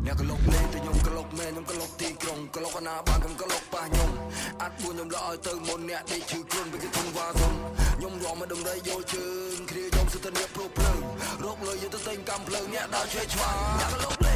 អ្នកក្លុកលេងតែខ្ញុំក្លុកមែនខ្ញុំក្លុកទីក្រុងក្លុកណាបានខ្ញុំក្លុកប៉ះខ្ញុំអត់ពួកខ្ញុំលឲ្យទៅមុនអ្នកដេកឈឺខ្លួនពីគេធំវ៉ាសុំខ្ញុំរកមកដំរីយល់ជើងគ្រាខ្ញុំសុទ្ធតែអ្នកព្រោះភ្លើងរកលុយយកទៅទិញកម្មភ្លើងអ្នកដើរឆ្វេងឆ្វាអ្នកក្លុកលេ